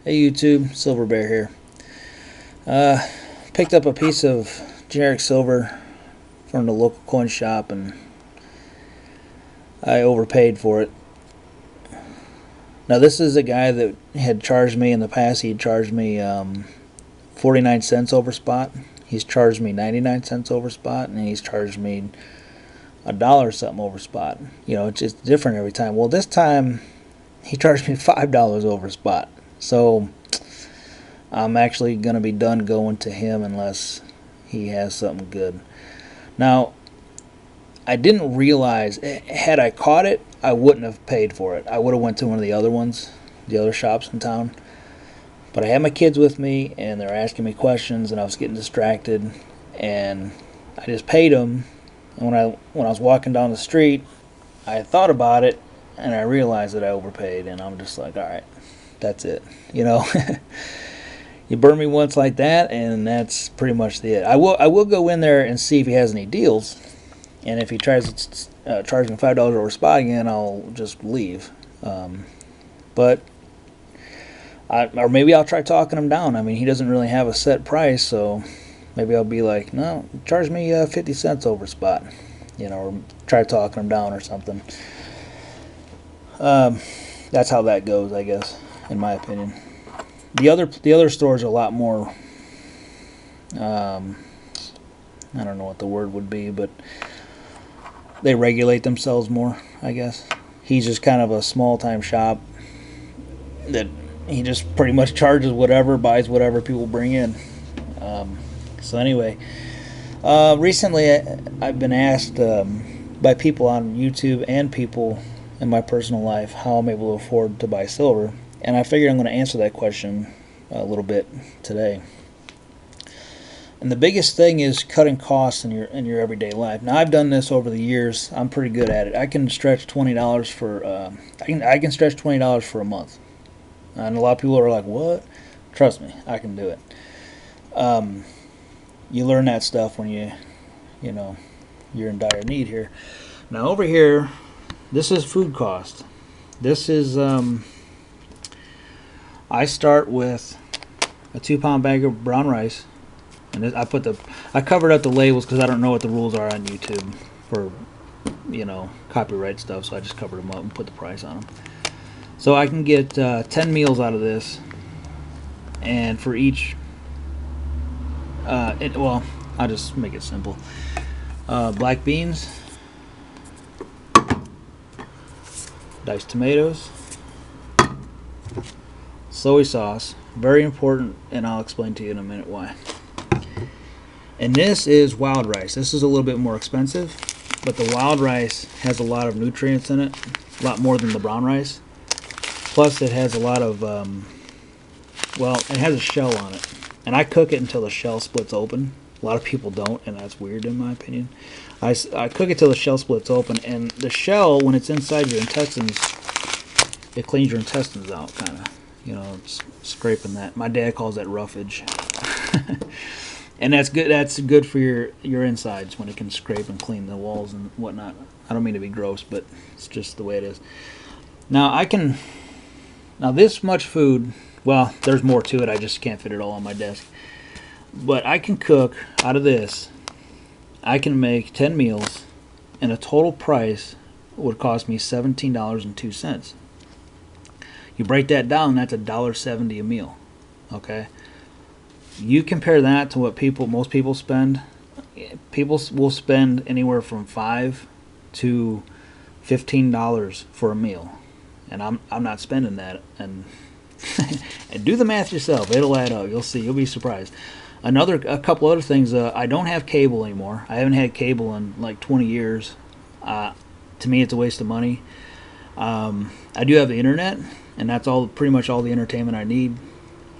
Hey YouTube, Silver Bear here. Picked up a piece of generic silver from the local coin shop and I overpaid for it. Now this is a guy that had charged me in the past. He charged me 49 cents over spot. He's charged me 99 cents over spot, and he's charged me $1 something over spot. You know, it's just different every time. Well, this time he charged me $5 over spot. So I'm actually going to be done going to him unless he has something good. Now, I didn't realize, had I caught it, I wouldn't have paid for it. I would have went to one of the other ones, the other shops in town. But I had my kids with me, and they're asking me questions, and I was getting distracted, and I just paid them. And when I was walking down the street, I thought about it, and I realized that I overpaid, and I'm just like, all right, that's it. You know, you burn me once like that, and that's pretty much it. I will go in there and see if he has any deals, and if he tries to charge me $5 over spot again, I'll just leave. But or maybe I'll try talking him down. I mean, he doesn't really have a set price, so maybe I'll be like, no, charge me 50 cents over spot, you know, or try talking him down or something. That's how that goes, I guess, in my opinion. The other stores are a lot more, I don't know what the word would be, but they regulate themselves more, I guess. He's just kind of a small-time shop that he just pretty much charges whatever, buys whatever people bring in. So anyway, recently I've been asked by people on YouTube and people in my personal life how I'm able to afford to buy silver, and I figured I'm going to answer that question a little bit today. And the biggest thing is cutting costs in your everyday life. Now, I've done this over the years. I'm pretty good at it. I can stretch $20 for I can stretch $20 for a month. And a lot of people are like, what? Trust me, I can do it. You learn that stuff when you know, you're in dire need here. Now over here, this is food cost. This is, I start with a 2-pound bag of brown rice. And I covered up the labels because I don't know what the rules are on YouTube for, you know, copyright stuff. So I just covered them up and put the price on them. So I can get 10 meals out of this, and for each, well, I'll just make it simple. Black beans, diced tomatoes, soy sauce, very important, and I'll explain to you in a minute why. And this is wild rice. This is a little bit more expensive, but the wild rice has a lot of nutrients in it, a lot more than the brown rice. Plus, it has a lot of, well, it has a shell on it. And I cook it until the shell splits open. A lot of people don't, and that's weird in my opinion. I cook it till the shell splits open, and the shell, when it's inside your intestines, it cleans your intestines out, kind of. You know, it's scraping that. My dad calls that roughage. And that's good. That's good for your insides when it can scrape and clean the walls and whatnot. I don't mean to be gross, but it's just the way it is. Now this much food, well, there's more to it. I just can't fit it all on my desk. But I can cook out of this. I can make 10 meals, and a total price would cost me $17.02. You break that down, that's $1.70 a meal. Okay. You compare that to what most people spend. People will spend anywhere from $5 to $15 for a meal, and I'm not spending that. And and do the math yourself; it'll add up. You'll see. You'll be surprised. A couple other things. I don't have cable anymore. I haven't had cable in like 20 years. To me, it's a waste of money. I do have the internet, and that's pretty much all the entertainment I need.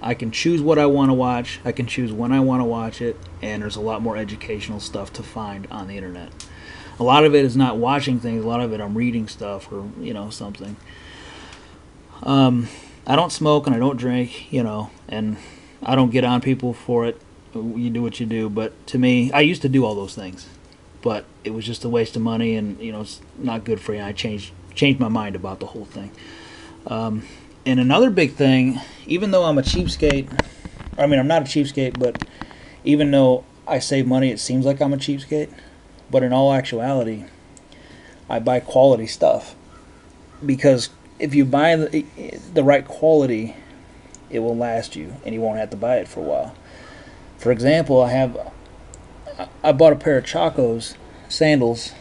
I can choose what I want to watch. I can choose when I want to watch it, and there's a lot more educational stuff to find on the internet. A lot of it is not watching things. A lot of it I'm reading stuff or, you know, something. I don't smoke and I don't drink, you know, and I don't get on people for it. You do what you do, but to me, I used to do all those things, but it was just a waste of money, and you know, it's not good for you. I changed my mind about the whole thing. And another big thing even though I'm a cheapskate, I mean, I'm not a cheapskate, but even though I save money, it seems like I'm a cheapskate. But in all actuality, I buy quality stuff. Because if you buy the right quality, it will last you, and you won't have to buy it for a while. For example, I bought a pair of Chacos sandals,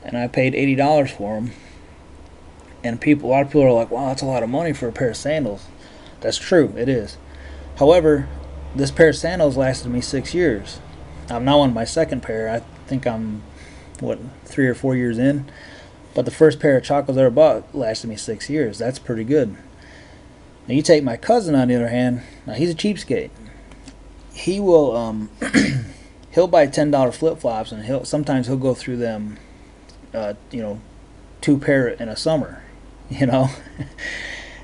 and I paid $80 for them. And a lot of people are like, "Wow, that's a lot of money for a pair of sandals." That's true, it is. However, this pair of sandals lasted me 6 years. I'm now on my second pair. I think I'm 3 or 4 years in. But the first pair of Chacos I ever bought lasted me 6 years. That's pretty good. Now you take my cousin, on the other hand. Now he's a cheapskate. He will he'll buy $10 flip flops, and sometimes he'll go through them, 2 pair in a summer,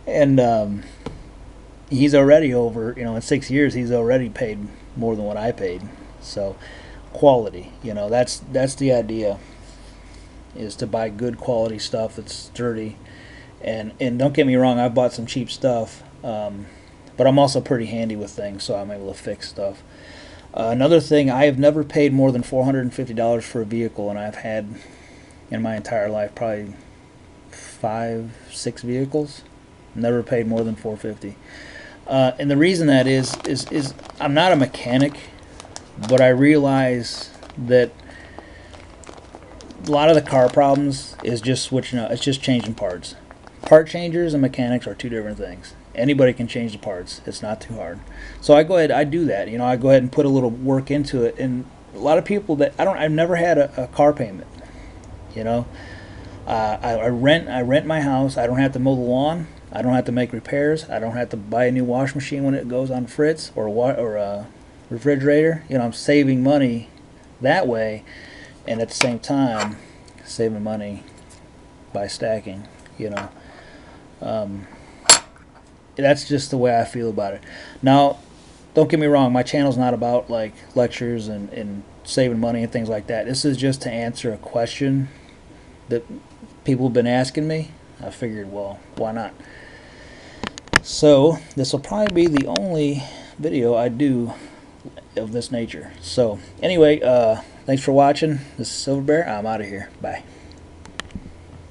and he's already over, in 6 years he's already paid more than what I paid. So quality, that's the idea, is to buy good quality stuff that's sturdy. And don't get me wrong, I've bought some cheap stuff, but I'm also pretty handy with things, so I'm able to fix stuff. Another thing, I have never paid more than $450 for a vehicle, and I've had in my entire life probably 5-6 vehicles. Never paid more than $450. And the reason that is I'm not a mechanic, but I realize that a lot of the car problems is just switching out. It's just changing parts. Part changers and mechanics are 2 different things. Anybody can change the parts. It's not too hard. So I do that. I go ahead and put a little work into it. And a lot of people I've never had a car payment. I rent my house. I don't have to mow the lawn. I don't have to make repairs. I don't have to buy a new wash machine when it goes on fritz, or a refrigerator. I'm saving money that way, and at the same time saving money by stacking. That's just the way I feel about it. Now, don't get me wrong, my channel's not about like lectures and saving money and things like that. This is just to answer a question that people have been asking me. I figured, well, why not? So this will probably be the only video I do of this nature. So anyway, thanks for watching. This is Silver Bear. I'm out of here. Bye.